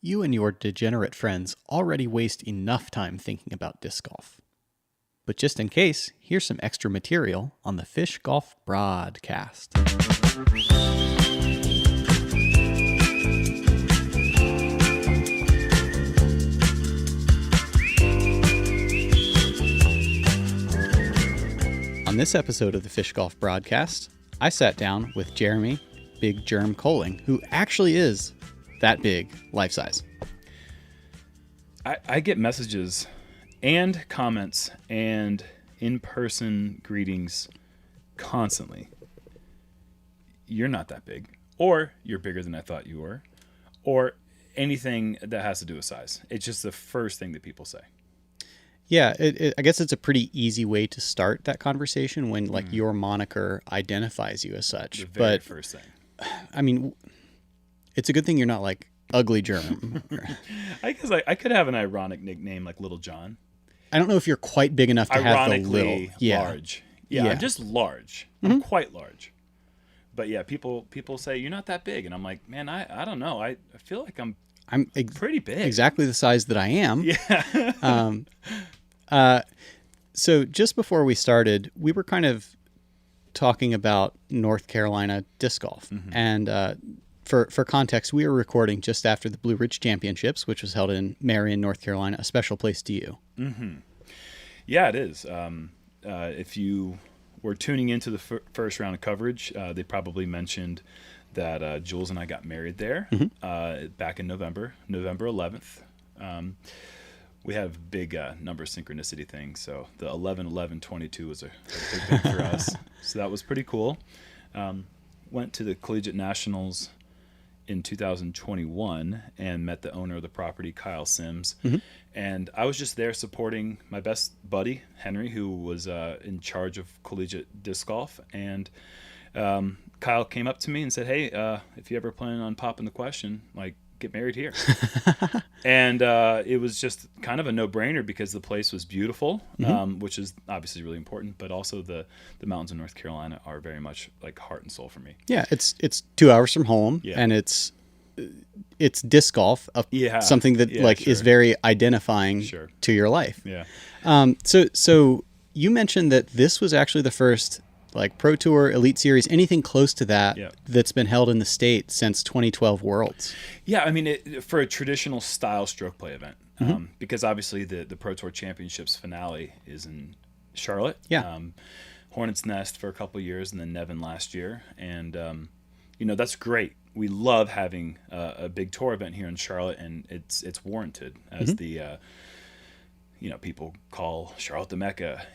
You and your degenerate friends already waste enough time thinking about disc golf. But just in case, here's some extra material on the Fish Golf Brah-dcast. On this episode of the Fish Golf Brah-dcast, I sat down with Jeremy, Big Jerm Koling, who actually is that big, life size. I get messages and comments and in-person greetings constantly. You're not that big, or you're bigger than I thought you were, or anything that has to do with size. It's just the first thing that people say. Yeah, I guess it's a pretty easy way to start that conversation when like your moniker identifies you as such. The very first thing. I mean, it's a good thing you're not like Ugly Jerm. I guess I could have an ironic nickname like Little John. I don't know if you're quite big enough to have the little. Yeah. Large. Yeah, I'm just large. I'm quite large. But yeah, people say you're not that big, and I'm like, man, I don't know. I feel like I'm pretty big. Exactly the size that I am. Yeah. So just before we started, we were kind of talking about North Carolina disc golf, and for context, we were recording just after the Blue Ridge Championships, which was held in Marion, North Carolina, a special place to you. Yeah, it is. If you were tuning into the first round of coverage, they probably mentioned that Jules and I got married there back in November 11th. We have a big number synchronicity thing, so the 11-11-22 was a big thing for us. So that was pretty cool. Went to the Collegiate Nationals in 2021 and met the owner of the property, Kyle Sims. And I was just there supporting my best buddy, Henry, who was in charge of collegiate disc golf. And Kyle came up to me and said, hey, if you ever plan on popping the question, like, get married here. And it was just kind of a no-brainer because the place was beautiful, which is obviously really important, but also the mountains of North Carolina are very much like heart and soul for me. Yeah, it's 2 hours from home, and it's disc golf, something that is very identifying to your life. Yeah. So you mentioned that this was actually the first like Pro Tour, Elite Series, anything close to that that's been held in the state since 2012 Worlds. Yeah, I mean, for a traditional style stroke play event, because obviously the Pro Tour Championships finale is in Charlotte. Yeah. Hornets Nest for a couple of years, and then Nevin last year. And, that's great. We love having a big tour event here in Charlotte, and it's warranted as the... people call Charlotte the Mecca.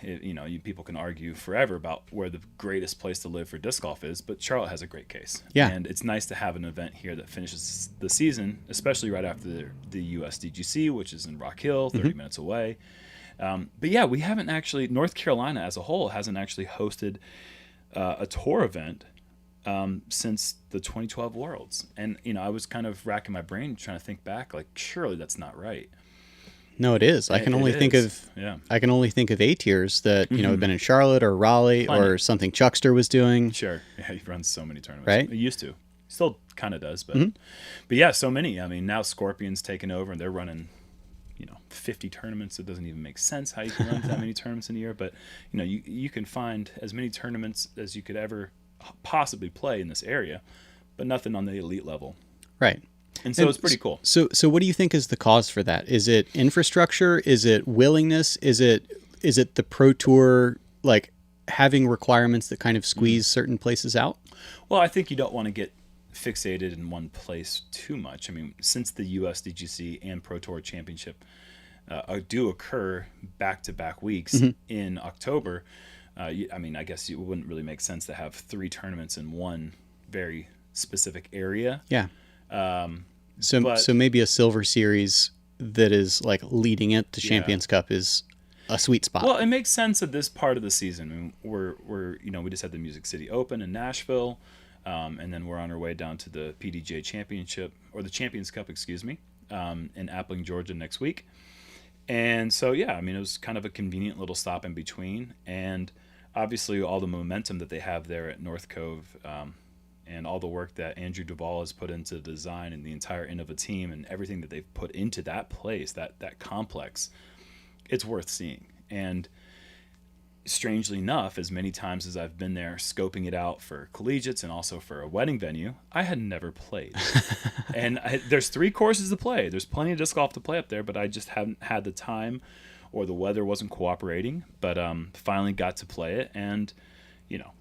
People can argue forever about where the greatest place to live for disc golf is, but Charlotte has a great case. Yeah. And it's nice to have an event here that finishes the season, especially right after the USDGC, which is in Rock Hill, 30 minutes away. But yeah, we haven't actually, North Carolina as a whole hasn't actually hosted a tour event since the 2012 Worlds. And, I was kind of racking my brain trying to think back, like, surely that's not right. No, it is. I can only think of A tiers that have been in Charlotte or Raleigh or something Chuckster was doing. Sure, yeah, he runs so many tournaments. Right, he used to, still kind of does, but yeah, so many. I mean, now Scorpion's taken over and they're running, 50 tournaments. It doesn't even make sense how you can run that many tournaments in a year. But you can find as many tournaments as you could ever possibly play in this area, but nothing on the elite level. Right. And so it's pretty cool. So what do you think is the cause for that? Is it infrastructure? Is it willingness? Is it the Pro Tour like having requirements that kind of squeeze certain places out? Well, I think you don't want to get fixated in one place too much. I mean, since the USDGC and Pro Tour Championship do occur back-to-back weeks in October, I guess it wouldn't really make sense to have 3 tournaments in one very specific area. Yeah. So maybe a silver series that is like leading it to Champions Cup is a sweet spot. Well, it makes sense at this part of the season. I mean, we just had the Music City Open in Nashville, and then we're on our way down to the PDJ Championship or the Champions Cup, in Appling, Georgia next week. And so it was kind of a convenient little stop in between, and obviously all the momentum that they have there at North Cove and all the work that Andrew Duvall has put into the design and the entire Innova team and everything that they've put into that place, that complex, it's worth seeing. And strangely enough, as many times as I've been there scoping it out for collegiates and also for a wedding venue, I had never played. And there's 3 courses to play. There's plenty of disc golf to play up there, but I just haven't had the time, or the weather wasn't cooperating. But finally got to play it, and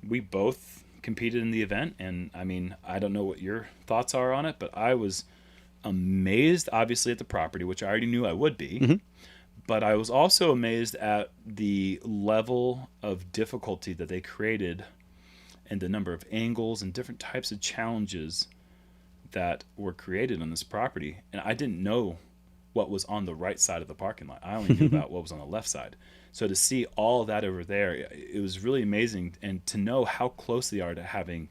we both competed in the event. And I mean, I don't know what your thoughts are on it, but I was amazed, obviously, at the property, which I already knew I would be. Mm-hmm. But I was also amazed at the level of difficulty that they created and the number of angles and different types of challenges that were created on this property. And I didn't know what was on the right side of the parking lot. I only knew about what was on the left side. So to see all of that over there, it was really amazing. And to know how close they are to having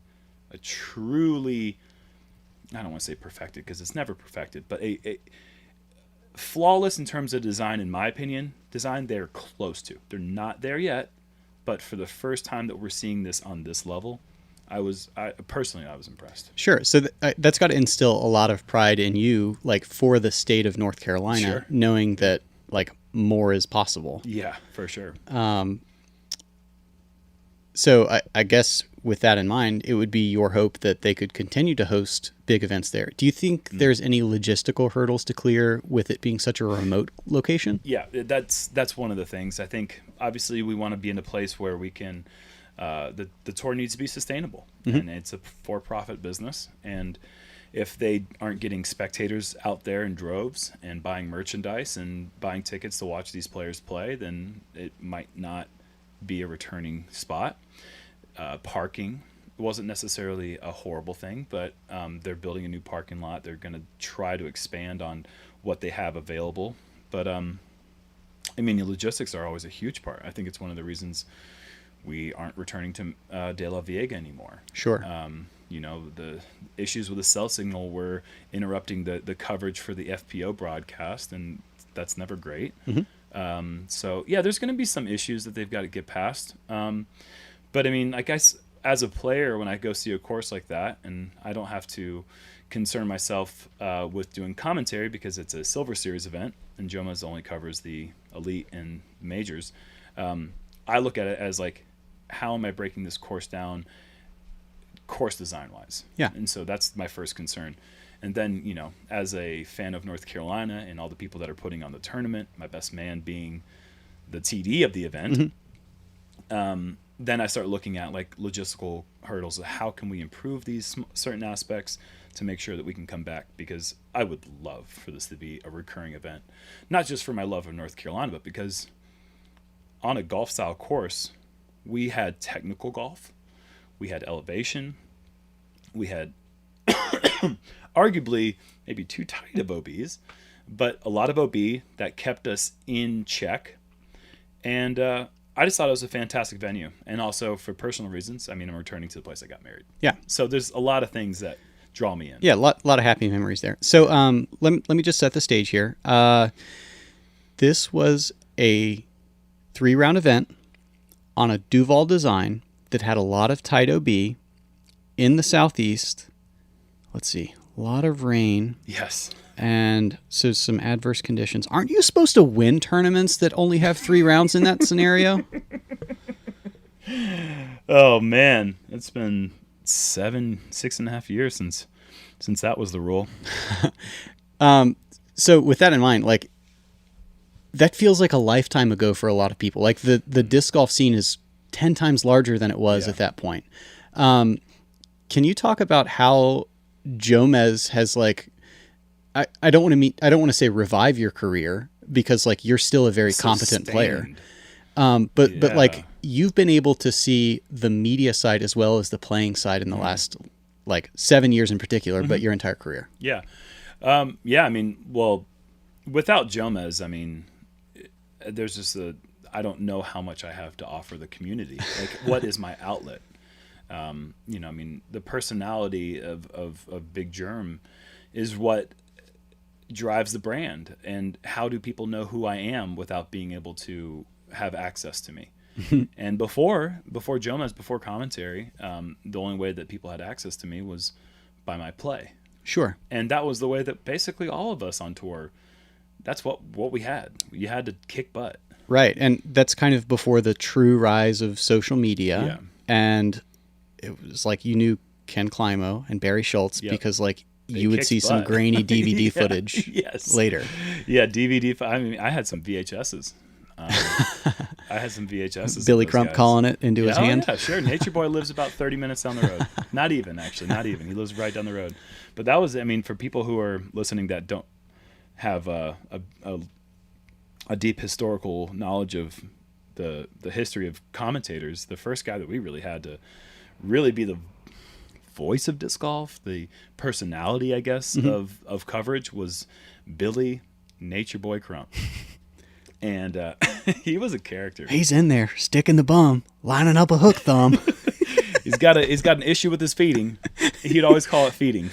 a truly, I don't want to say perfected, because it's never perfected, but a flawless in terms of design, in my opinion, they're close to. They're not there yet, but for the first time that we're seeing this on this level, I personally was impressed. Sure. So that's got to instill a lot of pride in you, like, for the state of North Carolina, sure, knowing that, like, more is possible. Yeah, for sure. So I guess with that in mind, it would be your hope that they could continue to host big events there. Do you think there's any logistical hurdles to clear with it being such a remote location? Yeah, that's one of the things. I think obviously we want to be in a place where we can, the tour needs to be sustainable, mm-hmm, and it's a for-profit business. And if they aren't getting spectators out there in droves and buying merchandise and buying tickets to watch these players play, then it might not be a returning spot. Parking wasn't necessarily a horrible thing, but they're building a new parking lot. They're going to try to expand on what they have available. But I mean, the logistics are always a huge part. I think it's one of the reasons we aren't returning to De La Viega anymore. Sure. The issues with the cell signal were interrupting the coverage for the FPO broadcast, and that's never great. Mm-hmm. So yeah, there's going to be some issues that they've got to get past. But I mean, I guess as a player, when I go see a course like that, and I don't have to concern myself with doing commentary because it's a Silver Series event, and Jomas only covers the Elite and Majors, I look at it as like, how am I breaking this course down, course design-wise? Yeah. And so that's my first concern. And then, as a fan of North Carolina and all the people that are putting on the tournament, my best man being the TD of the event, mm-hmm, then I start looking at like logistical hurdles of how can we improve these certain aspects to make sure that we can come back, because I would love for this to be a recurring event, not just for my love of North Carolina, but because on a golf style course, we had technical golf, we had elevation, we had arguably maybe too tight of OBs, but a lot of OB that kept us in check. And I just thought it was a fantastic venue. And also for personal reasons, I mean, I'm returning to the place I got married. Yeah. So there's a lot of things that draw me in. Yeah, a lot of happy memories there. So let me just set the stage here. This was a 3-round event on a Duval design that had a lot of tight OB in the southeast. Let's see, a lot of rain. Yes. And so some adverse conditions. Aren't you supposed to win tournaments that only have 3 rounds in that scenario? Oh man, it's been 6.5 years since that was the rule. So with that in mind, like, that feels like a lifetime ago for a lot of people. Like the disc golf scene is 10 times larger than it was at that point. Can you talk about how Jomez has, like, I don't want to say revive your career, because like you're still a very competent player. But like you've been able to see the media side as well as the playing side in the last like 7 years in particular, but your entire career. Yeah. I mean, well, without Jomez, I mean, there's just I don't know how much I have to offer the community. Like, what is my outlet? I mean, the personality of Big Jerm is what drives the brand. And how do people know who I am without being able to have access to me? And before Jomez, before commentary, the only way that people had access to me was by my play. Sure. And that was the way that basically all of us on tour, that's what we had. You had to kick butt. Right. And that's kind of before the true rise of social media. Yeah. And it was like you knew Ken Climo and Barry Schultz because like you would see some grainy DVD footage later. Yeah, DVD. I mean, I had some VHSs. Billy Crump calling it into his hand. Yeah, sure. Nature Boy lives about 30 minutes down the road. Not even. He lives right down the road. But that was, I mean, for people who are listening that don't have a deep historical knowledge of the history of commentators, the first guy that we really had to really be the voice of disc golf, the personality, I guess, of coverage was Billy Nature Boy Crump. And he was a character. He's in there, sticking the bum, lining up a hook thumb. He's got an issue with his feeding. He'd always call it feeding.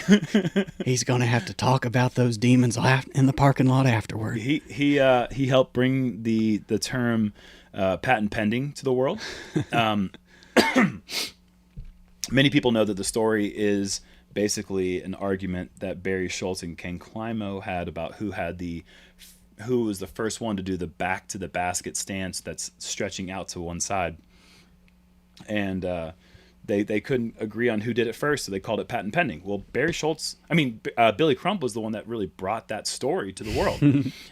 He's gonna have to talk about those demons in the parking lot afterward. He helped bring the term patent pending to the world. Many people know that the story is basically an argument that Barry Schultz and Ken Climo had about who was the first one to do the back to the basket stance that's stretching out to one side. And they couldn't agree on who did it first, so they called it patent pending. Well, Billy Crump was the one that really brought that story to the world.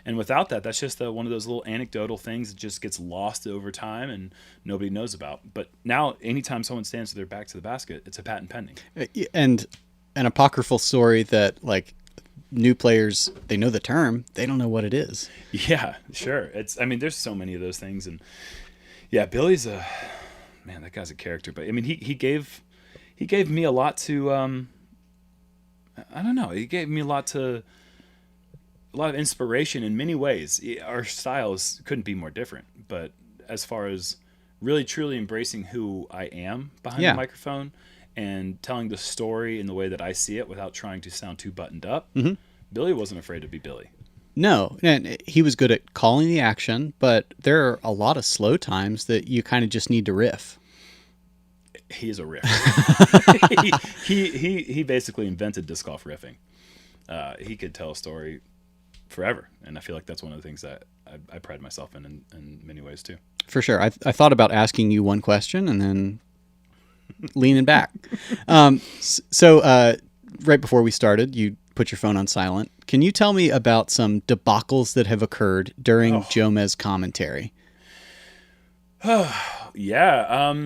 And without that, that's just one of those little anecdotal things that just gets lost over time and nobody knows about. But now, anytime someone stands with their back to the basket, it's a patent pending. And an apocryphal story that, like, new players, they know the term, they don't know what it is. Yeah, sure. There's so many of those things. And yeah, Billy's man, that guy's a character. But I mean, he gave me a lot to I don't know. He gave me a lot of inspiration in many ways. Our styles couldn't be more different. But as far as really truly embracing who I am behind the microphone and telling the story in the way that I see it without trying to sound too buttoned up, Billy wasn't afraid to be Billy. No, and he was good at calling the action, but there are a lot of slow times that you kind of just need to riff. He's a riff. he basically invented disc golf riffing. He could tell a story forever, and I feel like that's one of the things that I pride myself in many ways too. For sure. I thought about asking you one question and then leaning back. So right before we started, you put your phone on silent. Can you tell me about some debacles that have occurred during Jomez commentary? Yeah.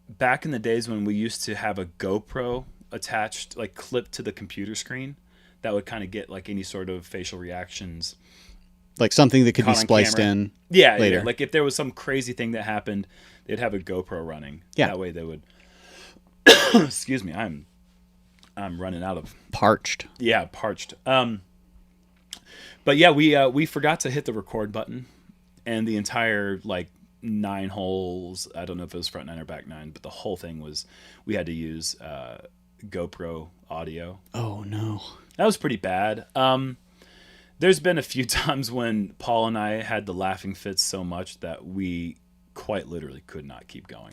Back in the days when we used to have a GoPro attached, like clipped to the computer screen, that would kind of get like any sort of facial reactions. Like something that could be spliced in later. Yeah, like if there was some crazy thing that happened, they'd have a GoPro running. Yeah. That way they would... Excuse me, I'm running out of... Parched. Yeah, parched. But yeah, we forgot to hit the record button, and the entire 9 holes, I don't know if it was front 9 or back 9, but the whole thing was, we had to use GoPro audio. Oh no. That was pretty bad. There's been a few times when Paul and I had the laughing fits so much that we quite literally could not keep going.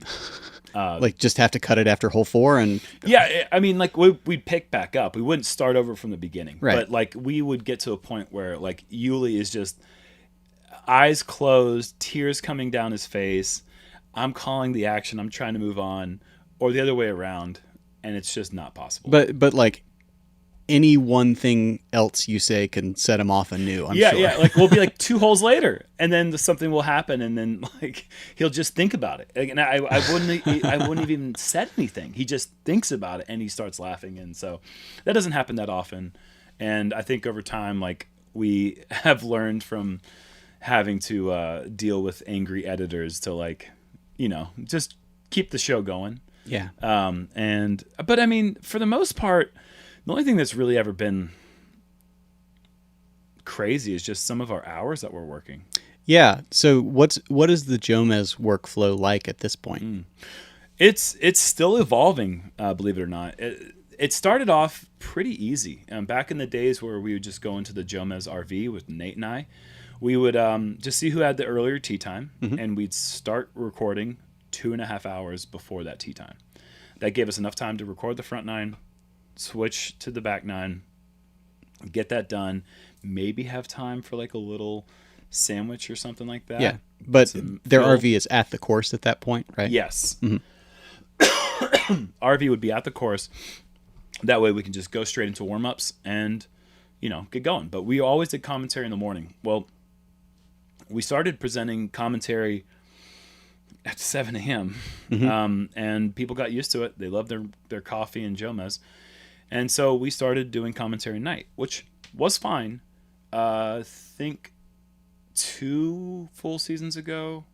Just have to cut it after hole 4 and... Yeah, we'd pick back up. We wouldn't start over from the beginning. Right. But we would get to a point where Yuli is just eyes closed, tears coming down his face. I'm calling the action. I'm trying to move on, or the other way around, and it's just not possible. But any one thing else you say can set him off anew. I'm sure. Yeah. We'll be 2 holes later, and then something will happen, and then he'll just think about it. And I wouldn't have even said anything. He just thinks about it, and he starts laughing. And so that doesn't happen that often. And I think over time, we have learned from having to deal with angry editors to just keep the show going. Yeah. But I mean, for the most part, the only thing that's really ever been crazy is just some of our hours that we're working. Yeah. So what is the Jomez workflow like at this point? It's still evolving, believe it or not. It started off pretty easy. Back in the days where we would just go into the Jomez RV with Nate and I, we would just see who had the earlier tee time, and we'd start recording 2.5 hours before that tee time. That gave us enough time to record the front nine, switch to the back nine, get that done, maybe have time for like a little sandwich or something like that. Yeah, but their RV is at the course at that point, right? Yes. RV would be at the course. That way we can just go straight into warm-ups and, get going. But we always did commentary in the morning. Well, we started presenting commentary at 7 a.m. And people got used to it. They loved their coffee and Jomez. And so we started doing commentary at night, which was fine. I think 2 full seasons ago,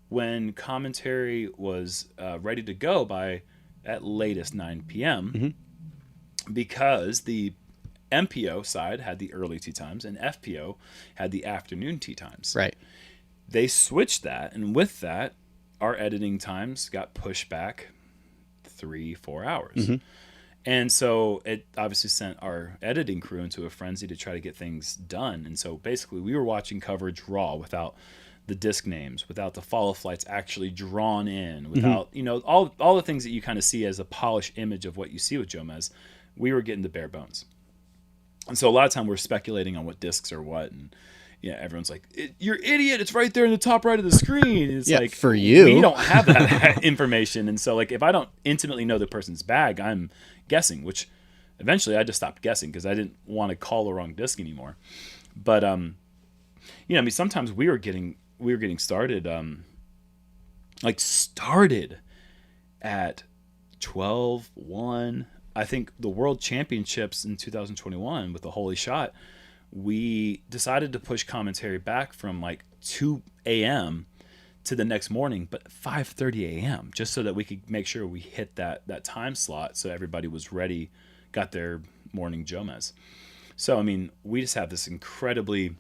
when commentary was ready to go by at latest 9 p.m., because the MPO side had the early tee times and FPO had the afternoon tee times. Right. They switched that, and with that, our editing times got pushed back 3-4 hours. And so it obviously sent our editing crew into a frenzy to try to get things done. And so basically we were watching coverage raw without the disc names, without the follow flights actually drawn in, without, all the things that you kind of see as a polished image of what you see with Jomez. We were getting the bare bones. And so a lot of time we're speculating on what discs are what, and everyone's like, "You're idiot! It's right there in the top right of the screen." It's like, for you, we don't have that information, and so like if I don't intimately know the person's bag, I'm guessing. Which eventually I just stopped guessing because I didn't want to call the wrong disc anymore. But sometimes we were getting started, started at 12-1. I think the World Championships in 2021 with the Holy Shot, we decided to push commentary back from like 2 a.m. to the next morning, but 5:30 a.m. just so that we could make sure we hit that time slot so everybody was ready, got their morning Jomez. So, we just have this incredibly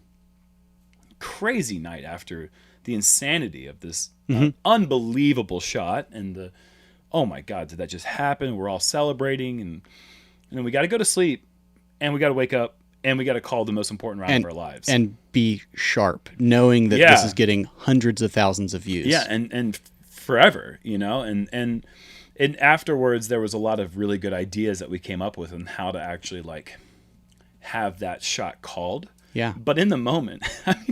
crazy night after the insanity of this unbelievable shot and oh my God, did that just happen? We're all celebrating, and then we got to go to sleep, and we got to wake up, and we got to call the most important round of our lives. And be sharp, knowing that this is getting hundreds of thousands of views. Yeah, and forever, and afterwards there was a lot of really good ideas that we came up with on how to actually have that shot called. Yeah. But in the moment,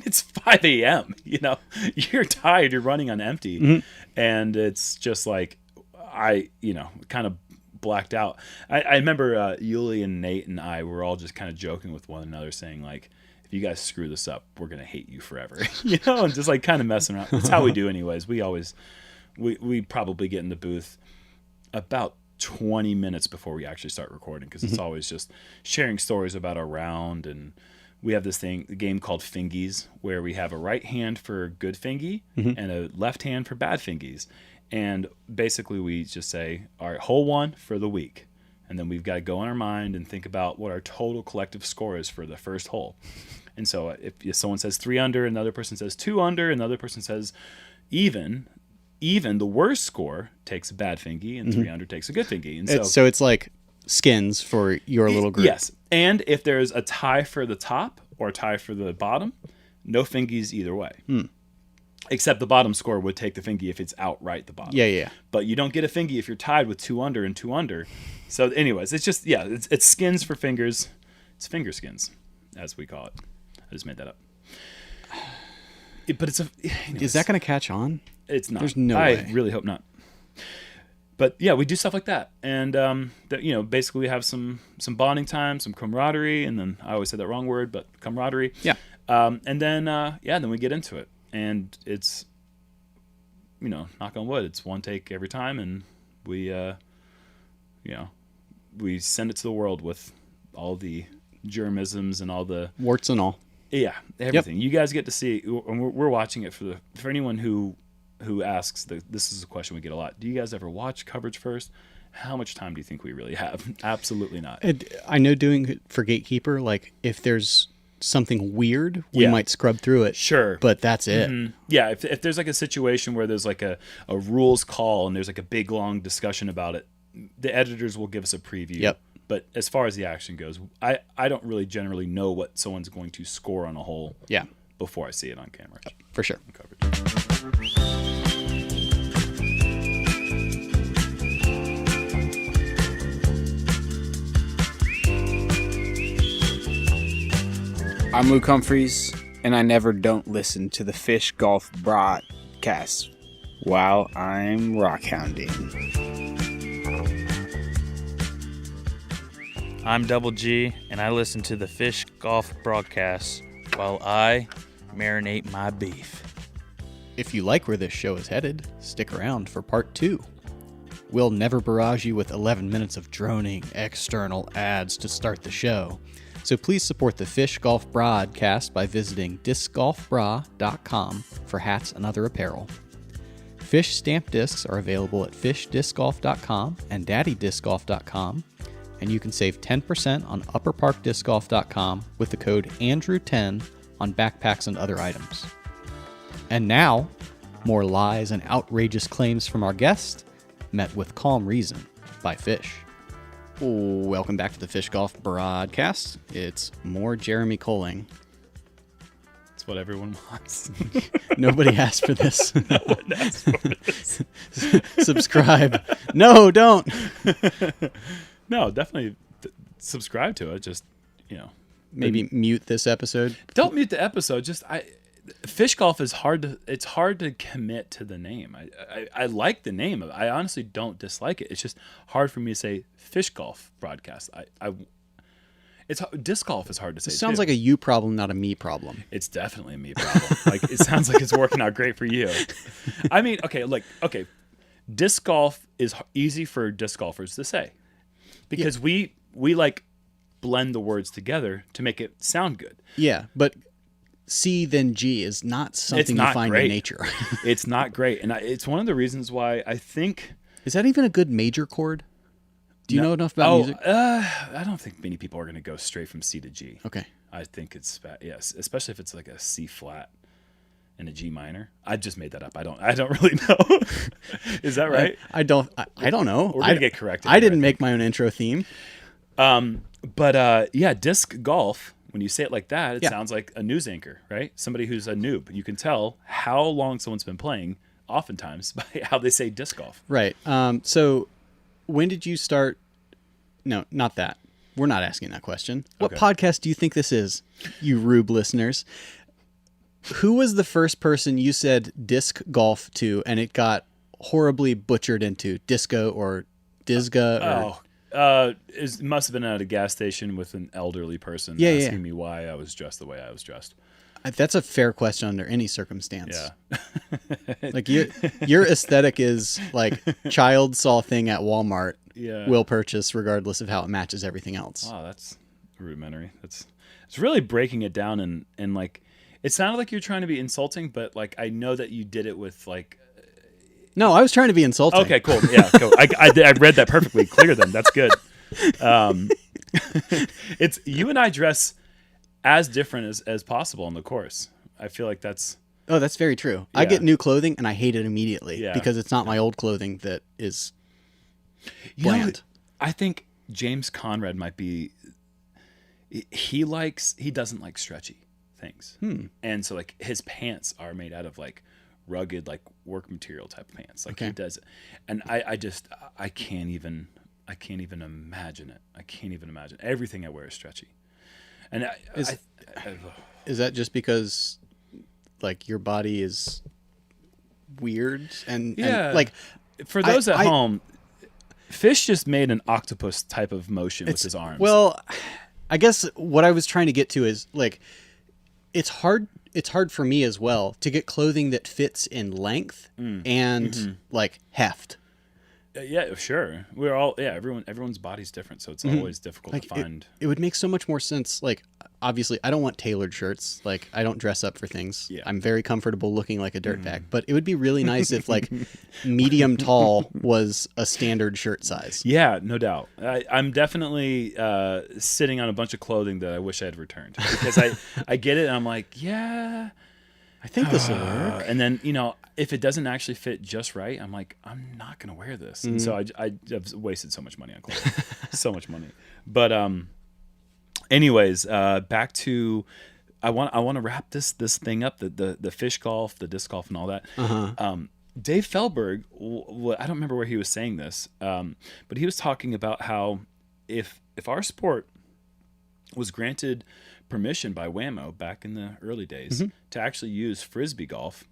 it's 5 a.m., you're tired, you're running on empty, and it's just like, I kind of blacked out. I remember Yuli and Nate and I were all just kind of joking with one another, saying like, if you guys screw this up, we're going to hate you forever, and just like kind of messing around. That's how we do anyways. We probably get in the booth about 20 minutes before we actually start recording, because it's always just sharing stories about our round. And we have this game called Fingies, where we have a right hand for good fingy and a left hand for bad fingies. And basically we just say, all right, hole 1 for the week. And then we've got to go in our mind and think about what our total collective score is for the first hole. And so if someone says 3 under, another person says 2 under, another person says even, the worst score takes a bad fingy, and 3 under takes a good fingy. And so it's like skins for your little group. Yes. And if there's a tie for the top or a tie for the bottom, no fingies either way. Except the bottom score would take the fingy if it's outright the bottom. Yeah. But you don't get a fingy if you're tied with 2 under and 2 under. So anyways, it's just, it's skins for fingers. It's finger skins, as we call it. I just made that up. But it's is that going to catch on? It's not. There's no way. I really hope not. But yeah, we do stuff like that. And, basically we have some bonding time, some camaraderie. And then I always say that wrong word, but camaraderie. Yeah. And then, then we get into it. And it's, knock on wood, it's one take every time, and we send it to the world with all the germisms and all the warts and all. Yeah, everything. Yep. You guys get to see, and we're watching it for anyone who asks. This is a question we get a lot. Do you guys ever watch coverage first? How much time do you think we really have? Absolutely not. I know doing it for Gatekeeper, like if there's something weird, we might scrub through it. Sure. But that's it. Yeah, if there's like a situation where there's like a rules call and there's like a big long discussion about it, the editors will give us a preview. Yep. But as far as the action goes, I don't really generally know what someone's going to score on a hole. Yeah. Before I see it on camera. For sure. I'm Luke Humphreys, and I never don't listen to the Fish Golf Brah-dcast while I'm rockhounding. I'm Double G, and I listen to the Fish Golf Broadcast while I marinate my beef. If you like where this show is headed, stick around for part 2. We'll never barrage you with 11 minutes of droning external ads to start the show. So please support the Fish Golf Brah-dcast by visiting discgolfbra.com for hats and other apparel. Fish stamp discs are available at fishdiscgolf.com and daddydiscgolf.com, and you can save 10% on upperparkdiscgolf.com with the code Andrew10 on backpacks and other items. And now, more lies and outrageous claims from our guest, met with calm reason by Fish. Welcome back to the Fish Golf Brah-dcast. It's more Jeremy Koling. That's what everyone wants. Nobody asked for this. Subscribe. No, don't. No, definitely subscribe to it. Just, Maybe mute this episode. Don't mute the episode. Just Fish Golf is hard. It's hard to commit to the name. I like the name. I honestly don't dislike it. It's just hard for me to say Fish Golf Broadcast. It's disc golf is hard to say. It sounds like a you problem, not a me problem. It's definitely a me problem. It sounds like it's working out great for you. I mean, okay. Disc golf is easy for disc golfers to say because we blend the words together to make it sound good. Yeah, but C then G is not something you find in nature. It's not great. And it's one of the reasons why I think... Is that even a good major chord? Do you know enough about music? I don't think many people are going to go straight from C to G. Okay. I think it's... Yes, especially if it's like a C flat and a G minor. I just made that up. I don't really know. Is that right? I don't know. We're going to get corrected. I didn't make my own intro theme. But disc golf... When you say it like that, it sounds like a news anchor, right? Somebody who's a noob. You can tell how long someone's been playing, oftentimes, by how they say disc golf. Right. So when did you start? No, not that. We're not asking that question. What podcast do you think this is, you rube listeners? Who was the first person you said disc golf to, and it got horribly butchered into disco or disga? It must have been at a gas station with an elderly person asking me why I was dressed the way I was dressed. That's a fair question under any circumstance. Yeah. Your aesthetic is like child saw thing at Walmart will purchase regardless of how it matches everything else. Wow, that's rudimentary. It's really breaking it down and like it sounded like you're trying to be insulting, but like I know that you did it with like No, I was trying to be insulting. Okay, cool. Yeah, cool. I read that perfectly clear then. That's good. It's you and I dress as different as possible on the course. I feel like that's... Oh, that's very true. Yeah. I get new clothing and I hate it immediately because it's not my old clothing that is bland. I think James Conrad might be... He doesn't like stretchy things. And so like his pants are made out of like rugged like work material type of pants like he does, and I can't even imagine it. I can't even imagine. Everything I wear is stretchy, and is that just because like your body is weird and like for those at home, Fish just made an octopus type of motion with his arms. Well, I guess what I was trying to get to is like it's hard for me as well to get clothing that fits in length and like heft. Yeah, sure. We're all everyone's body's different, so it's always difficult to find. It would make so much more sense. Like, obviously, I don't want tailored shirts. Like, I don't dress up for things. Yeah. I'm very comfortable looking like a dirtbag. But it would be really nice if like medium tall was a standard shirt size. Yeah, no doubt. I'm definitely sitting on a bunch of clothing that I wish I had returned because I get it and I'm like, yeah. I think this will work. And then, if it doesn't actually fit just right, I'm like, I'm not going to wear this. And so I've wasted so much money on clothes. So much money. But anyways, back to I want to wrap this thing up, the fish golf, the disc golf and all that. Dave Feldberg, I don't remember where he was saying this, but he was talking about how if our sport was granted permission by Whammo back in the early days to actually use frisbee golf,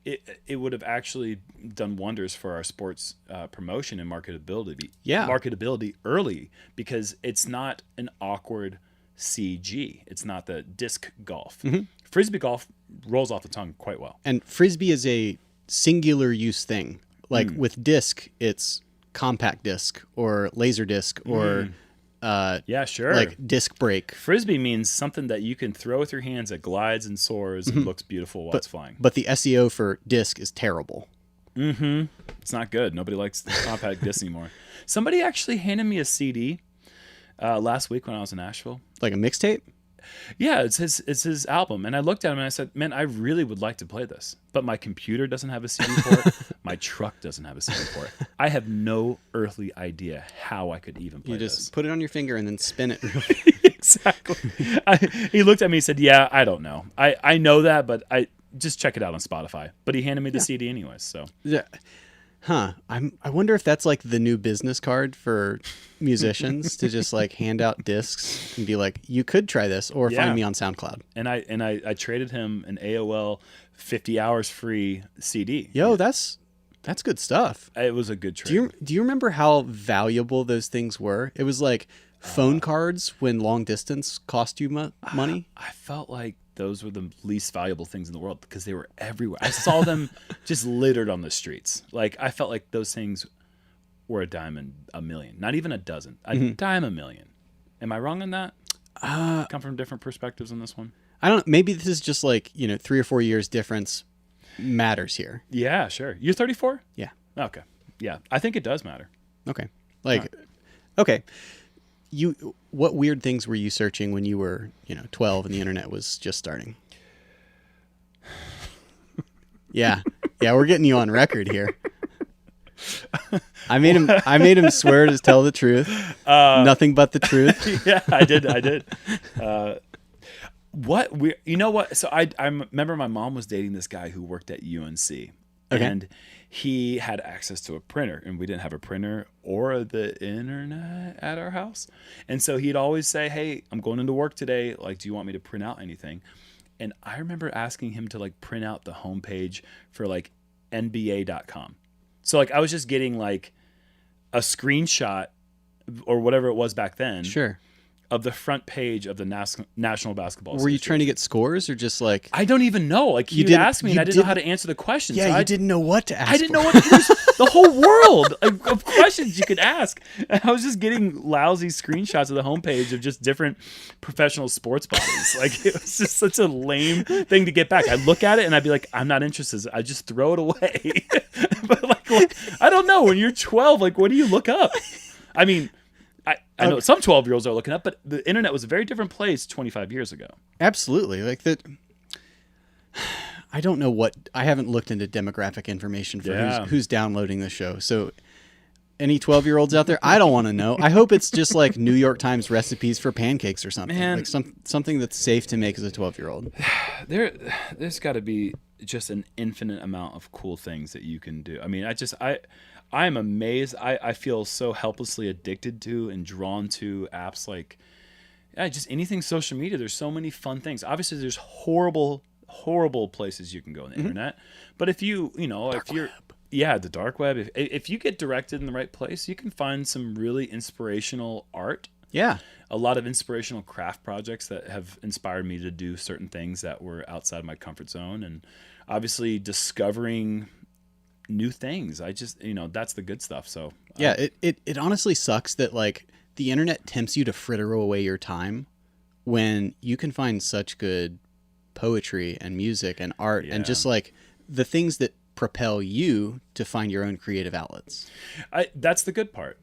it would have actually done wonders for our sports promotion and marketability. Marketability early, because it's not an awkward CG. It's not the disc golf. Frisbee golf rolls off the tongue quite well. And frisbee is a singular use thing. Like with disc, it's compact disc or laser disc or yeah, sure. like disc brake. Frisbee means something that you can throw with your hands that glides and soars and looks beautiful while it's flying. But the SEO for disc is terrible. It's not good. Nobody likes compact disc anymore. Somebody actually handed me a CD last week when I was in Nashville. Like a mixtape? Yeah, it's his album. And I looked at him and I said, man, I really would like to play this. But my computer doesn't have a CD port. My truck doesn't have a CD port. I have no earthly idea how I could even play this. You just put it on your finger and then spin it. Exactly. He looked at me and said, yeah, I don't know. I know that, but I just check it out on Spotify. But he handed me the CD anyways. So yeah. Huh. I wonder if that's like the new business card for musicians to just like hand out discs and be like, you could try this or find me on SoundCloud. And I traded him an AOL 50 hours free CD. Yo, that's good stuff. It was a good trade. Do you remember how valuable those things were? It was like phone cards when long distance cost you money. I felt like those were the least valuable things in the world because they were everywhere. I saw them just littered on the streets. Like, I felt like those things were a dime and a million. Not even a dozen. A dime a million. Am I wrong on that? Come from different perspectives on this one? I don't know. Maybe this is just like, 3 or 4 years difference matters here. Yeah, sure. You're 34? Yeah. Okay. Yeah. I think it does matter. Okay. Okay. What weird things were you searching when you were, 12 and the internet was just starting? Yeah, we're getting you on record here. I made him swear to tell the truth, nothing but the truth. Yeah, I did. You know what? So I remember my mom was dating this guy who worked at UNC, and he had access to a printer, and we didn't have a printer or the internet at our house. And so he'd always say, hey, I'm going into work today. Like, do you want me to print out anything? And I remember asking him to like print out the homepage for like NBA.com. So like I was just getting like a screenshot or whatever it was back then. Sure. Of the front page of the National Basketball Association. Were you trying to get scores or just like... I don't even know. Like, he'd ask me and I didn't know how to answer the questions. Yeah, so you didn't know what to ask. I didn't know what to ask. The whole world of questions you could ask. And I was just getting lousy screenshots of the homepage of just different professional sports bodies. Like, it was just such a lame thing to get back. I'd look at it and I'd be like, I'm not interested. I just throw it away. But like, I don't know. When you're 12, like, what do you look up? I mean... I know some 12-year-olds are looking up, but the internet was a very different place 25 years ago. Absolutely. Like that. I don't know I haven't looked into demographic information for who's downloading the show. So any 12-year-olds out there, I don't want to know. I hope it's just like New York Times recipes for pancakes or something. Man, like something that's safe to make as a 12-year-old. There's got to be just an infinite amount of cool things that you can do. I mean, I'm amazed. I feel so helplessly addicted to and drawn to apps like just anything social media. There's so many fun things. Obviously, there's horrible places you can go on the internet. But if the dark web. If you get directed in the right place, you can find some really inspirational art. Yeah. A lot of inspirational craft projects that have inspired me to do certain things that were outside my comfort zone. And obviously discovering new things. I just, that's the good stuff. So yeah, it honestly sucks that like the internet tempts you to fritter away your time when you can find such good poetry and music and art and just like the things that propel you to find your own creative outlets. That's the good part.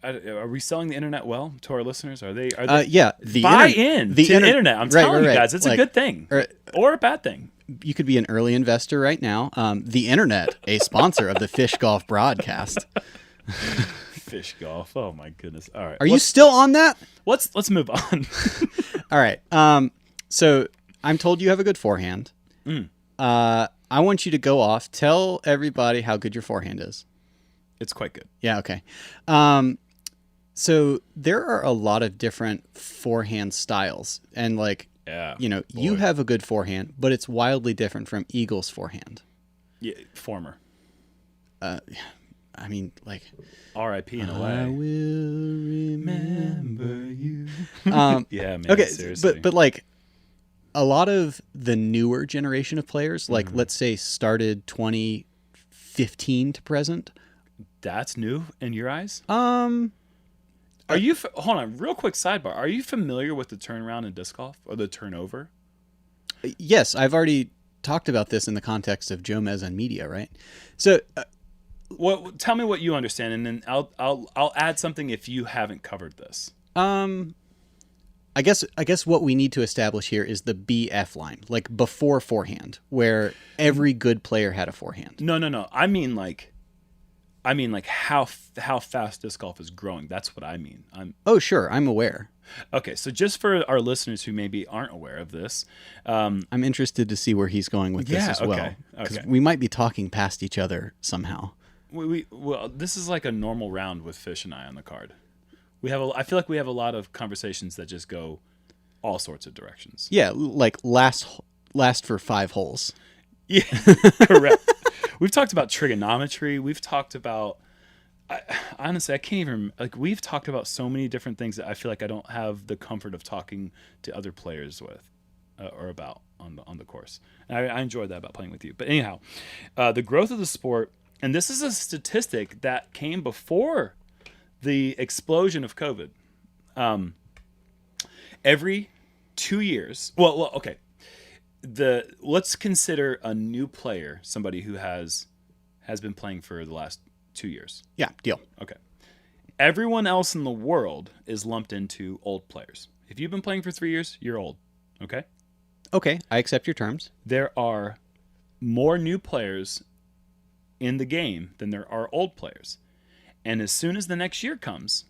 are we selling the internet well to our listeners? Are they? Yeah, buy in to the internet. I'm telling you guys, it's a good thing or a bad thing. You could be an early investor right now. The internet, a sponsor of the Fish Golf Broadcast. Fish golf. Oh my goodness. All right. Are you still on that? Let's move on. All right. So I'm told you have a good forehand. I want you to go off. Tell everybody how good your forehand is. It's quite good. Yeah. Okay. So there are a lot of different forehand styles, and you have a good forehand, but it's wildly different from Eagle's forehand. Yeah, former. I mean, R.I.P. in a way. I will remember you. Yeah, man. Okay, Seriously. but a lot of the newer generation of players, let's say started 2015 to present. That's new in your eyes? Are you hold on, real quick sidebar. Are you familiar with the turnaround in disc golf or the turnover? Yes, I've already talked about this in the context of Jomez and media, right? So, well, tell me what you understand, and then I'll add something if you haven't covered this. I guess what we need to establish here is the BF line, like before forehand, where every good player had a forehand. No. I mean how fast disc golf is growing. That's what I mean. Oh, sure, I'm aware. Okay, so just for our listeners who maybe aren't aware of this, I'm interested to see where he's going with this as well, because we might be talking past each other somehow. Well, this is like a normal round with Fish and I on the card. I feel like we have a lot of conversations that just go all sorts of directions. Yeah, like last for 5 holes. Yeah, correct. We've talked about trigonometry. We've talked about, honestly, I can't even, we've talked about so many different things that I feel like I don't have the comfort of talking to other players with or about on the course. And I enjoyed that about playing with you. But anyhow, the growth of the sport, and this is a statistic that came before the explosion of COVID. Every 2 years, okay. Let's consider a new player somebody who has been playing for the last 2 years. Yeah, deal. Okay. Everyone else in the world is lumped into old players. If you've been playing for 3 years, you're old. Okay? Okay, I accept your terms. There are more new players in the game than there are old players. And as soon as the next year comes,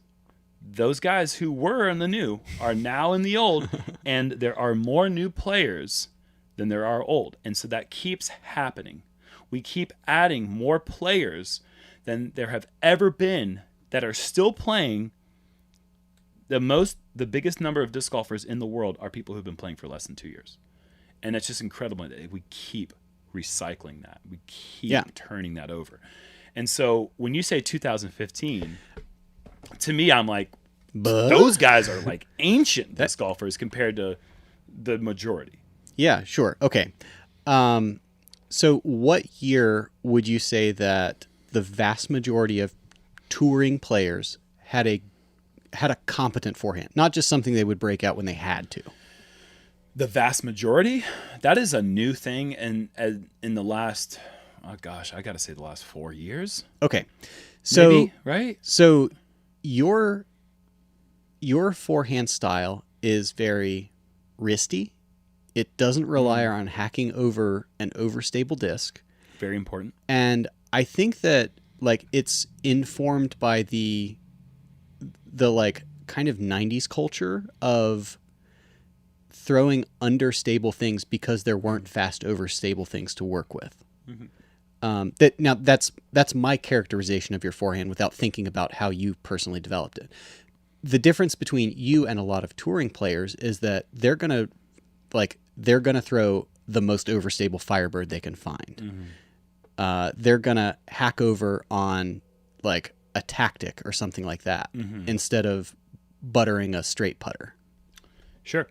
those guys who were in the new are now in the old, and there are more new players than there are old. And so that keeps happening. We keep adding more players than there have ever been that are still playing. The biggest number of disc golfers in the world are people who've been playing for less than 2 years. And it's just incredible that we keep recycling that. We keep turning that over. And so when you say 2015, to me, I'm like, those guys are like ancient disc golfers compared to the majority. Yeah, sure. Okay. So what year would you say that the vast majority of touring players had a competent forehand, not just something they would break out when they had to? The vast majority? That is a new thing, and in the last, I got to say the last 4 years. Okay. So, maybe, right? So your forehand style is very wristy. It doesn't rely on hacking over an overstable disc. Very important. And I think that it's informed by the kind of 90s culture of throwing understable things because there weren't fast overstable things to work with. Mm-hmm. That's my characterization of your forehand without thinking about how you personally developed it. The difference between you and a lot of touring players is that they're gonna throw the most overstable Firebird they can find. Mm-hmm. They're gonna hack over on a tactic or something like that instead of buttering a straight putter. Sure.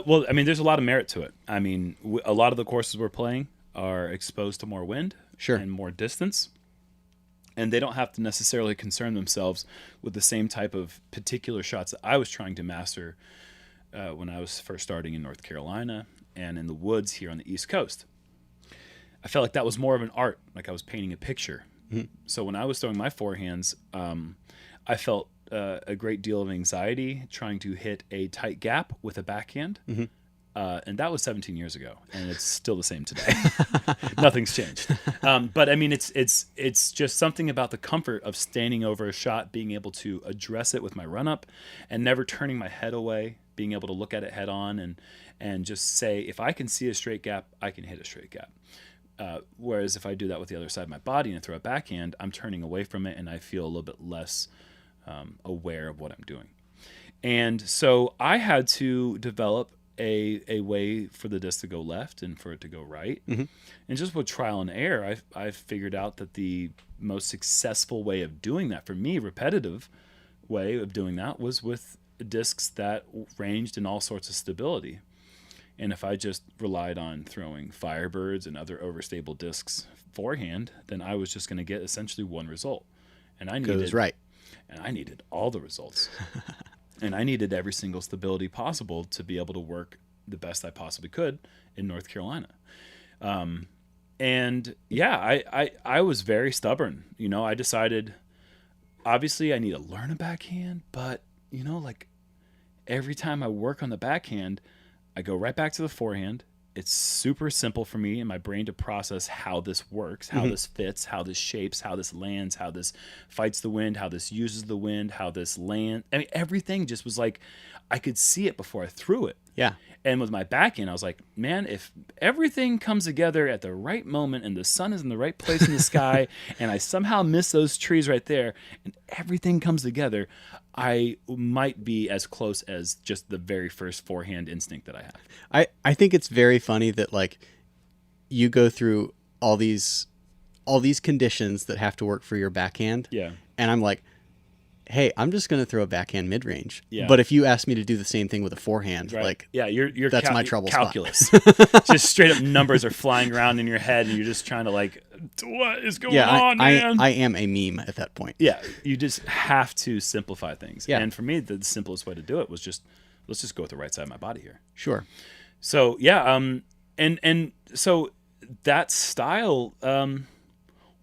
Well, I mean, there's a lot of merit to it. I mean, a lot of the courses we're playing are exposed to more wind and more distance, and they don't have to necessarily concern themselves with the same type of particular shots that I was trying to master when I was first starting in North Carolina and in the woods here on the East Coast. I felt like that was more of an art, like I was painting a picture. Mm-hmm. So when I was throwing my forehands, I felt a great deal of anxiety trying to hit a tight gap with a backhand. And that was 17 years ago, and it's still the same today. Nothing's changed. But I mean, it's just something about the comfort of standing over a shot, being able to address it with my run up, and never turning my head away, being able to look at it head on, and just say, if I can see a straight gap, I can hit a straight gap. Whereas if I do that with the other side of my body and throw a backhand, I'm turning away from it, and I feel a little bit less aware of what I'm doing. And so I had to develop a way for the disc to go left and for it to go right. And just with trial and error, I've figured out that the most successful way of doing that, for me, repetitive way of doing that, was with discs that ranged in all sorts of stability. And if I just relied on throwing Firebirds and other overstable discs forehand, then I was just going to get essentially one result. And I needed all the results. And I needed every single stability possible to be able to work the best I possibly could in North Carolina. And yeah, I was very stubborn. I decided, obviously I need to learn a backhand, but like every time I work on the backhand, I go right back to the forehand. It's super simple for me and my brain to process how this works, how this fits, how this shapes, how this lands, how this fights the wind, how this uses the wind, how this lands. I mean, everything just was like, I could see it before I threw it. Yeah. And with my backhand, I was like, man, if everything comes together at the right moment and the sun is in the right place in the sky and I somehow miss those trees right there and everything comes together, I might be as close as just the very first forehand instinct that I have. I think it's very funny that like you go through all these conditions that have to work for your backhand. Yeah. And I'm like, hey, I'm just going to throw a backhand mid-range. Yeah. But if you ask me to do the same thing with a forehand, Right. like, yeah, you're that's my trouble calculus. Just straight up numbers are flying around in your head, and you're just trying to like, what is going on, man? I am a meme at that point. Yeah, you just have to simplify things. Yeah. And for me, the simplest way to do it was just, let's just go with the right side of my body here. Sure. So yeah, and so that style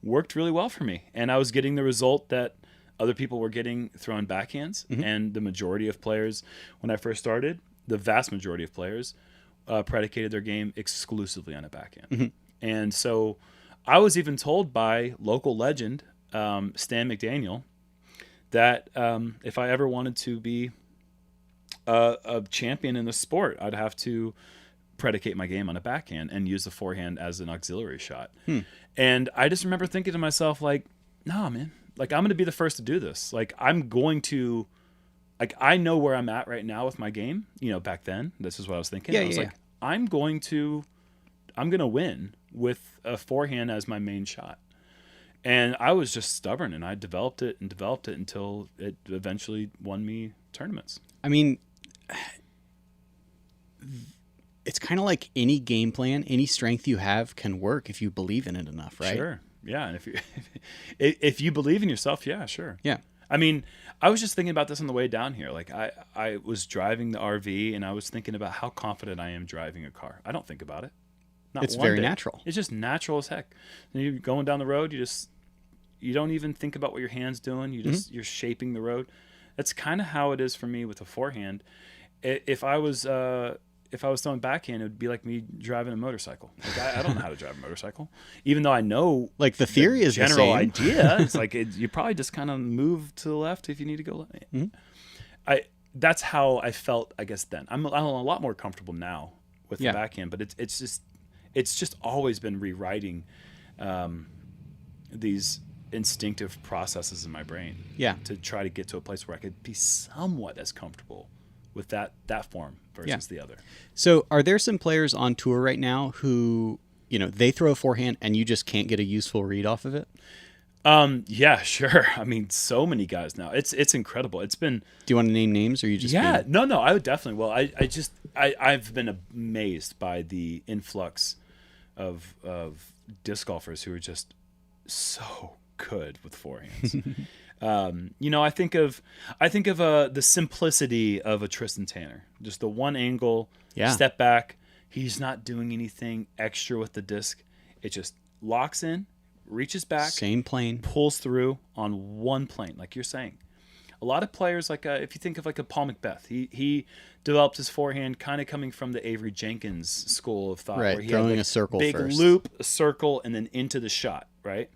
worked really well for me, and I was getting the result that other people were getting throwing backhands, and the majority of players, when I first started, the vast majority of players predicated their game exclusively on a backhand. And so I was even told by local legend Stan McDaniel that if I ever wanted to be a champion in the sport, I'd have to predicate my game on a backhand and use the forehand as an auxiliary shot. And I just remember thinking to myself, like, nah, man, like I'm going to be the first to do this. Like I'm going to, like, I know where I'm at right now with my game. Back then, this is what I was thinking. I was like, I'm going to win with a forehand as my main shot. And I was just stubborn, and I developed it until it eventually won me tournaments. I mean, it's kind of like any game plan, any strength you have can work if you believe in it enough, right? Sure. Yeah. And if you believe in yourself, yeah, sure. Yeah. I mean, I was just thinking about this on the way down here. Like I was driving the RV, and I was thinking about how confident I am driving a car. I don't think about it. It's very natural. It's just natural as heck. And you're going down the road, you don't even think about what your hand's doing. You're shaping the road. That's kind of how it is for me with a forehand. If I was throwing backhand, it would be like me driving a motorcycle. Like I don't know how to drive a motorcycle, even though I know like the theory is the general same. idea. It's like you probably just kind of move to the left if you need to go left. That's how I felt, I guess, then. I'm a lot more comfortable now with the backhand, but it's just always been rewriting these instinctive processes in my brain. Yeah. To try to get to a place where I could be somewhat as comfortable with that form versus the other. So are there some players on tour right now who, they throw a forehand and you just can't get a useful read off of it? Yeah, sure. I mean, so many guys now. It's incredible. It's been. Do you want to name names, or you just? Yeah, no. I would definitely. Well, I've been amazed by the influx of disc golfers who are just so good with forehands. I think of the simplicity of a Tristan Tanner. Just the one angle, step back. He's not doing anything extra with the disc. It just locks in, reaches back, same plane, pulls through on one plane, like you're saying. A lot of players, like if you think of like a Paul Macbeth, he developed his forehand kind of coming from the Avery Jenkins school of thought, Right, where he throwing had like a circle big first. loop, a circle, and then into the shot, right?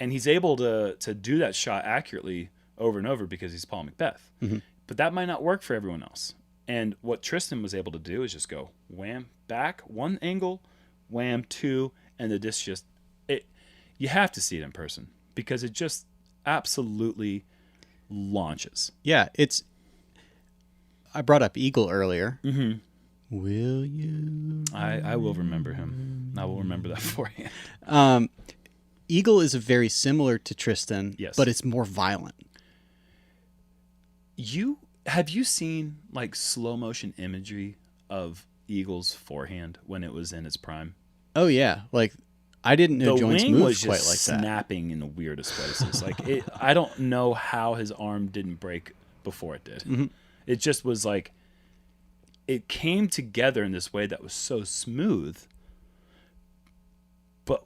And he's able to do that shot accurately over and over because he's Paul Macbeth. Mm-hmm. But that might not work for everyone else. And what Tristan was able to do is just go wham, back, one angle, wham, two, and the disc just, you have to see it in person because it just absolutely launches. Yeah, I brought up Eagle earlier. Mm-hmm. Will you? I will remember him. I will remember that forehand. Eagle is very similar to Tristan, Yes. but it's more violent. Have you seen like slow motion imagery of Eagle's forehand when it was in its prime? Oh yeah, like I didn't know The joints wing moved was quite just like that. snapping in the weirdest places. Like I don't know how his arm didn't break before it did. Mm-hmm. It just was like it came together in this way that was so smooth. But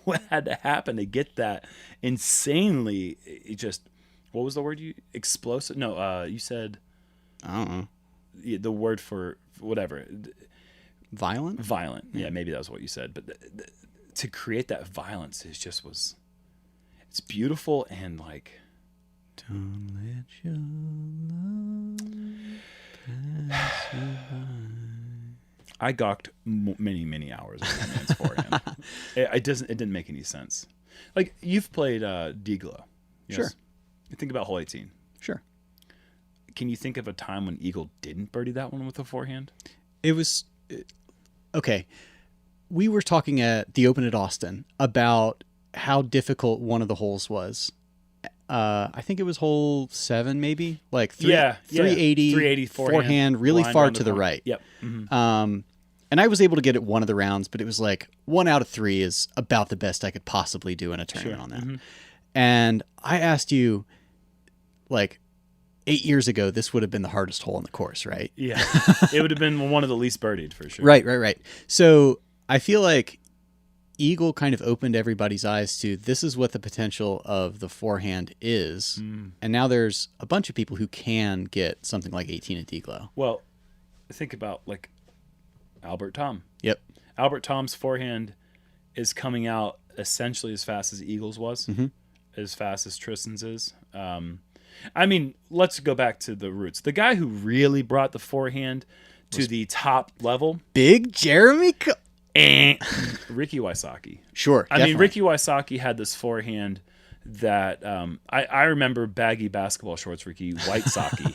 what had to happen to get that insanely? It just, what was the word you explosive? No, you said I don't know. the word for whatever. Violent? Violent. Yeah, maybe that was what you said. But to create that violence is just was, it's beautiful and like. Don't let your love pass you by. I gawked many hours on that man's forehand. It didn't make any sense. Like you've played Diglo. Yes? Sure. You think about hole 18. Sure. Can you think of a time when Eagle didn't birdie that one with a forehand? It was okay. We were talking at the Open at Austin about how difficult one of the holes was. I think it was hole 7, maybe like 380 forehand, really far to the right. Yep. Mm-hmm. And I was able to get it one of the rounds, but it was like 1 out of 3 is about the best I could possibly do in a tournament on that. Mm-hmm. And I asked you, like 8 years ago, this would have been the hardest hole in the course, right? Yeah, it would have been one of the least birdied for sure. Right. So I feel like Eagle kind of opened everybody's eyes to this is what the potential of the forehand is. And now there's a bunch of people who can get something like 18 at Diglo. Well, think about like Albert Tom. Yep. Albert Tom's forehand is coming out essentially as fast as Eagle's was, as fast as Tristan's is. I mean, let's go back to the roots. The guy who really brought the forehand to the top level, Big Jeremy. Ricky Wysocki. Sure. I mean, Ricky Wysocki had this forehand that I remember baggy basketball shorts, Ricky White Socky.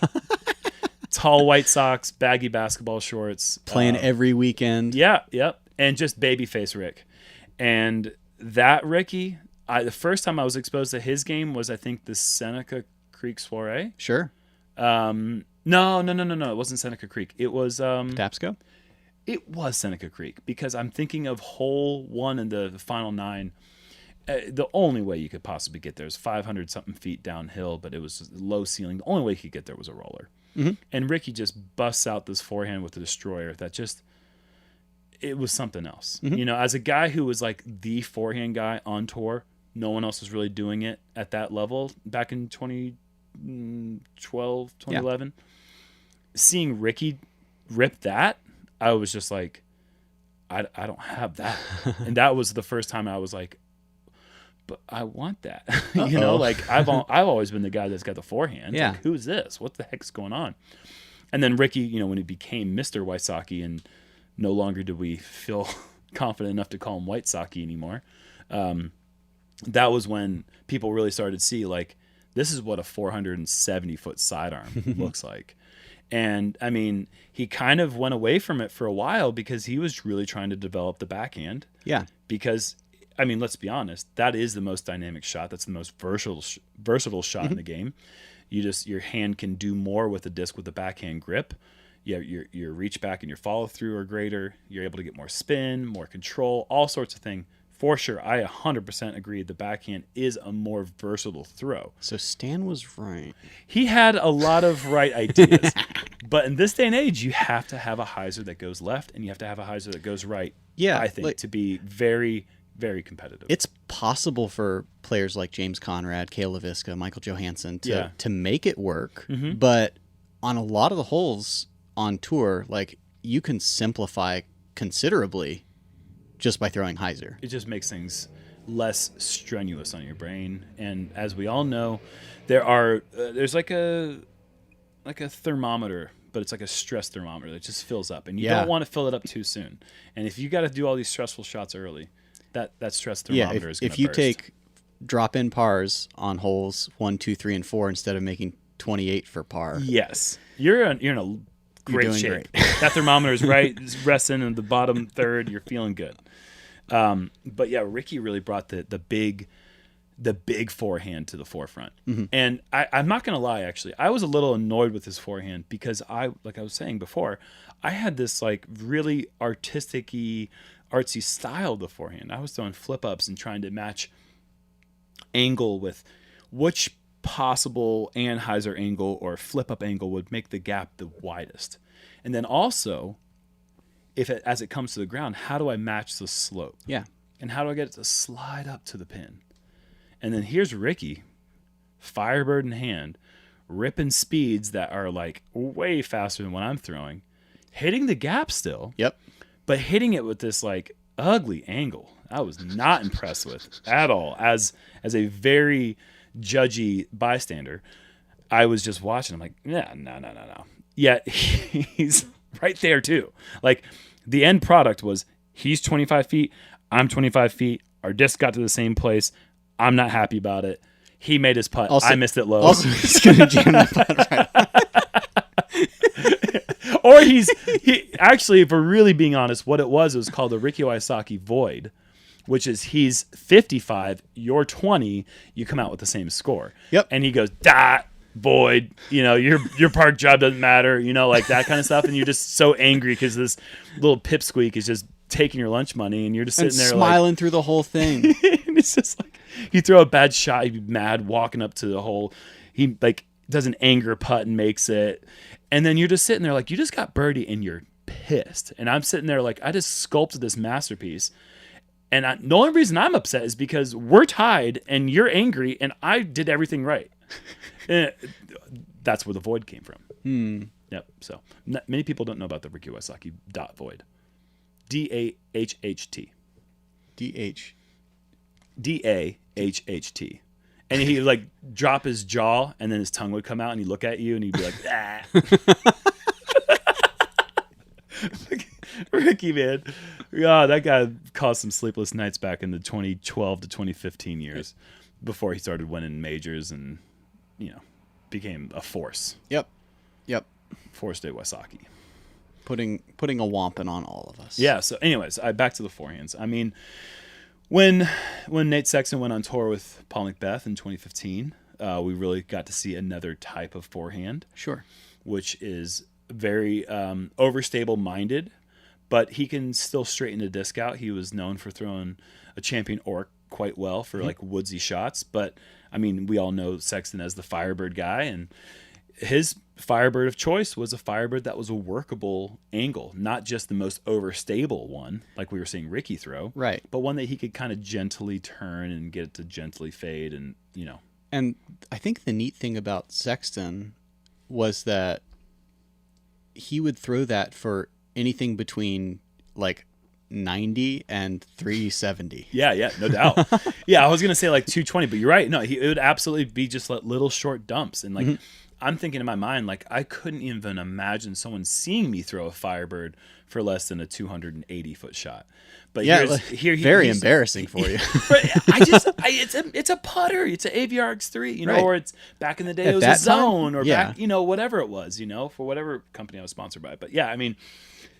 Tall white socks, baggy basketball shorts. Playing every weekend. Yeah, yep. And just babyface Rick. And that Ricky, the first time I was exposed to his game was, I think, the Seneca Creek Soiree. Sure. No. It wasn't Seneca Creek. It was... Tapsco? It was Seneca Creek because I'm thinking of hole 1 in the final 9. The only way you could possibly get there is 500 something feet downhill, but it was low ceiling. The only way you could get there was a roller. Mm-hmm. And Ricky just busts out this forehand with the destroyer that just, it was something else. Mm-hmm. You know, as a guy who was like the forehand guy on tour, no one else was really doing it at that level back in 2012, 2011. Yeah. Seeing Ricky rip that, I was just like, I don't have that. And that was the first time I was like, but I want that. You know, like I've always been the guy that's got the forehand. Yeah. Like, who's this? What the heck's going on? And then Ricky, you know, when he became Mr. Wysocki and no longer did we feel confident enough to call him White Socky anymore. That was when people really started to see like, this is what a 470-foot sidearm looks like. And, I mean, he kind of went away from it for a while because he was really trying to develop the backhand. Yeah. Because, I mean, let's be honest, that is the most dynamic shot. That's the most versatile shot in the game. Your hand can do more with the disc with the backhand grip. Your reach back and your follow through are greater. You're able to get more spin, more control, all sorts of things. For sure, I 100% agree the backhand is a more versatile throw. So Stan was right. He had a lot of right ideas. But in this day and age, you have to have a hyzer that goes left and you have to have a hyzer that goes right, Yeah, I think, to be very, very competitive. It's possible for players like James Conrad, Kale LaVisca, Michael Johansson to make it work. But on a lot of the holes on tour, like, you can simplify considerably just by throwing hyzer. It just makes things less strenuous on your brain. And as we all know, there's like a thermometer, but it's like a stress thermometer that just fills up, and you don't want to fill it up too soon. And if you got to do all these stressful shots early, that stress thermometer is going to burst. If you take drop-in pars on holes 1, 2, 3, and 4 instead of making 28 for par, yes, you're in a great shape. That thermometer is right, it's resting in the bottom third. You're feeling good. But yeah, Ricky really brought the big forehand to the forefront. And I'm not going to lie, actually, I was a little annoyed with his forehand because like I was saying before, I had this like really artistic-y, artsy style of the forehand. I was throwing flip ups and trying to match angle with which possible anhyzer angle or flip up angle would make the gap the widest. And then also, as it comes to the ground, how do I match the slope? Yeah. And how do I get it to slide up to the pin? And then here's Ricky, Firebird in hand, ripping speeds that are like way faster than what I'm throwing, hitting the gap still. Yep. But hitting it with this like ugly angle. I was not impressed with at all. As a very judgy bystander, I was just watching. I'm like, yeah, no. Yet he's right there too. Like, the end product was he's 25 feet, I'm 25 feet. Our disc got to the same place. I'm not happy about it. He made his putt. I missed it low. Also, he's going to jam that putt right. Or he actually, if we're really being honest, what it was called the Ricky Wysocki void, which is he's 55, you're 20, you come out with the same score. Yep. And he goes, void, your park job doesn't matter, like that kind of stuff. And you're just so angry because this little pipsqueak is just taking your lunch money, and you're just sitting there smiling through the whole thing. And it's just like, you throw a bad shot, you'd be mad walking up to the hole. He like does an anger putt and makes it. And then you're just sitting there like, you just got birdie and you're pissed. And I'm sitting there like, I just sculpted this masterpiece. And the only reason I'm upset is because we're tied and you're angry and I did everything right. That's where the void came from. Yep. So many people don't know about the Ricky Wysocki dot void. DAHHT. DAHHT. And he'd like drop his jaw and then his tongue would come out and he'd look at you and he'd be like, ah. Ricky, man. Yeah, that guy caused some sleepless nights back in the 2012 to 2015 years before he started winning majors and, became a force. Yep. Force Day Wysocki. Putting a wampin on all of us. Yeah, so anyways, back to the forehands. I mean, when Nate Sexton went on tour with Paul Macbeth in 2015, we really got to see another type of forehand. Sure. Which is very overstable minded, but he can still straighten the disc out. He was known for throwing a champion orc quite well for like woodsy shots. But I mean, we all know Sexton as the Firebird guy, and his Firebird of choice was a Firebird that was a workable angle, not just the most overstable one like we were seeing Ricky throw, right? But one that he could kind of gently turn and get it to gently fade, and And I think the neat thing about Sexton was that he would throw that for anything between like 90 and 370. Yeah, no doubt. Yeah, I was gonna say like 220, but you're right. No, it would absolutely be just like little short dumps, and like I'm thinking in my mind, like I couldn't even imagine someone seeing me throw a Firebird for less than a 280-foot shot. But yeah, very embarrassing for you. It's a putter. It's an AVR X3, right. Or it's back in the day it was a zone, or back, whatever it was, for whatever company I was sponsored by. But yeah, I mean,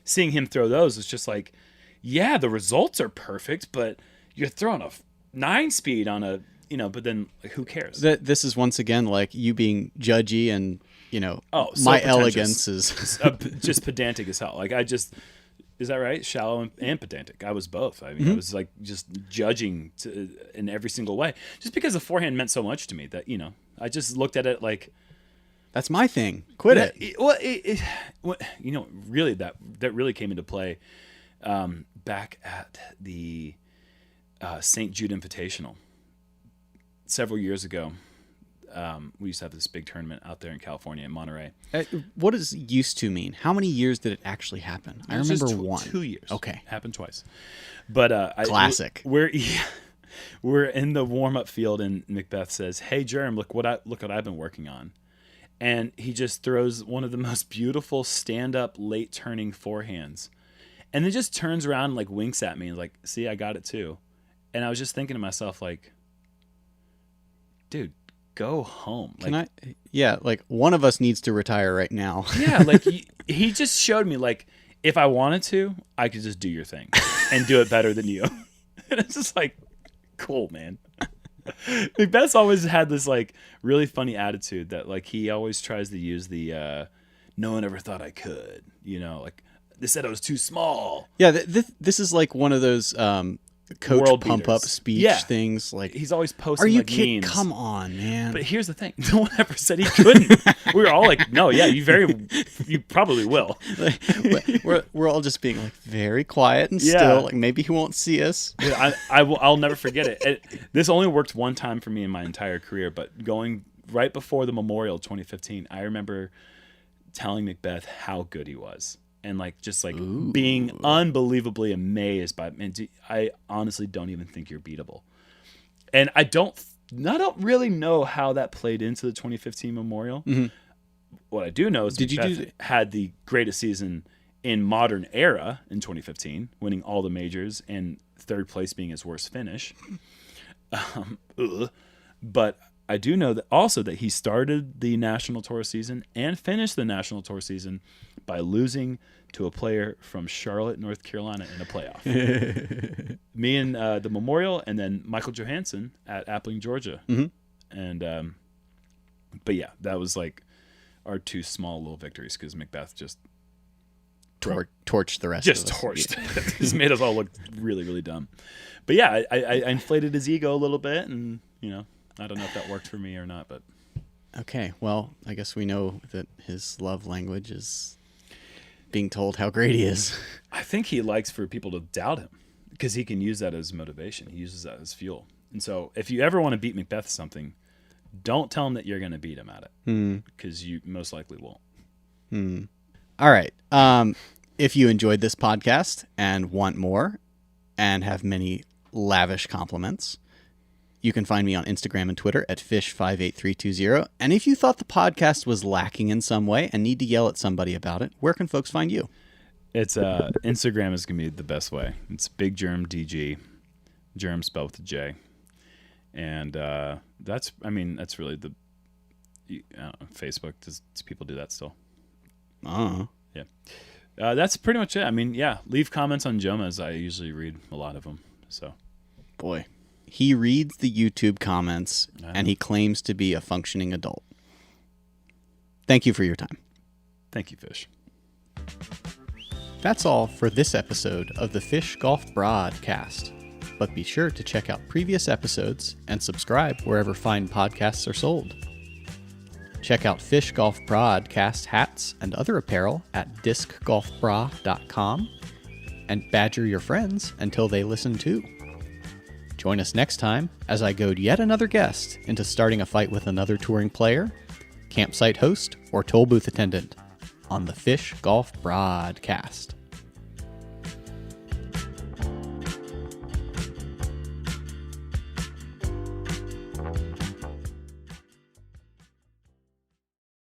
seeing him throw those was just like, yeah, the results are perfect, but you're throwing a 9-speed on a, but then like, who cares? This is once again like you being judgy and, so my elegance is just pedantic as hell. Like is that right? Shallow and pedantic. I was both. I mean, I was like just judging in every single way, just because the forehand meant so much to me that, I just looked at it like, that's my thing. Quit it. Really that really came into play back at the St. Jude Invitational. Several years ago, we used to have this big tournament out there in California, in Monterey. What does used to mean? How many years did it actually happen? I It was remember just one. 2 years. Okay. Happened twice. But Classic. We're in the warm-up field, and Macbeth says, "Hey, Jerm, look what I've been working on." And he just throws one of the most beautiful stand-up late turning forehands. And then just turns around and like winks at me and like, "See, I got it too." And I was just thinking to myself, like, dude, go home. Like one of us needs to retire right now. Yeah, like he just showed me, like, if I wanted to, I could just do your thing and do it better than you. And it's just like, cool, man. Macbeth's always had this like really funny attitude that like he always tries to use the no one ever thought I could, like they said I was too small. Yeah, this is like one of those coach World pump up beaters. speech Yeah. things. Like, He's always posting. are you like, kidding? memes. Come on, man. But here's the thing: no one ever said he couldn't. We were all like, "No, yeah, you probably will." we're all just being like very quiet and Yeah. still. Like maybe he won't see us. Yeah, I'll never forget it. This only worked one time for me in my entire career, but going right before the Memorial 2015, I remember telling Macbeth how good he was. And like just like being unbelievably amazed by it. Man, I honestly don't even think you're beatable. And I don't really know how that played into the 2015 Memorial. Mm-hmm. What I do know is Macbeth had the greatest season in modern era in 2015, winning all the majors and third place being his worst finish. But I do know that also that he started the National Tour season and finished the National Tour season by losing to a player from Charlotte, North Carolina in a playoff. Me and the Memorial, and then Michael Johansson at Appling, Georgia. Mm-hmm. And but yeah, that was like our two small little victories because Macbeth just torched the rest just of us. torched. Just made us all look really, really dumb. But yeah, I inflated his ego a little bit, and I don't know if that worked for me or not, but Okay, well, I guess we know that his love language is being told how great he is. I think he likes for people to doubt him because he can use that as motivation. He uses that as fuel. And so if you ever want to beat Macbeth at something, don't tell him that you're going to beat him at it because you most likely won't. All right. If you enjoyed this podcast and want more and have many lavish compliments, you can find me on Instagram and Twitter at fish58320. And if you thought the podcast was lacking in some way and need to yell at somebody about it, where can folks find you? It's Instagram is gonna be the best way. It's Big Jerm DG, Jerm spelled with a J, and that's really the Facebook. Does people do that still? Oh, Yeah, that's pretty much it. Leave comments on Jomas. I usually read a lot of them. So, boy. He reads the YouTube comments, and he claims to be a functioning adult. Thank you for your time. Thank you, Fish. That's all for this episode of the Fish Golf Brah-dcast. But be sure to check out previous episodes and subscribe wherever fine podcasts are sold. Check out Fish Golf Brah-dcast hats and other apparel at discgolfbra.com and badger your friends until they listen too. Join us next time as I goad yet another guest into starting a fight with another touring player, campsite host, or toll booth attendant on the Fish Golf Brah-dcast.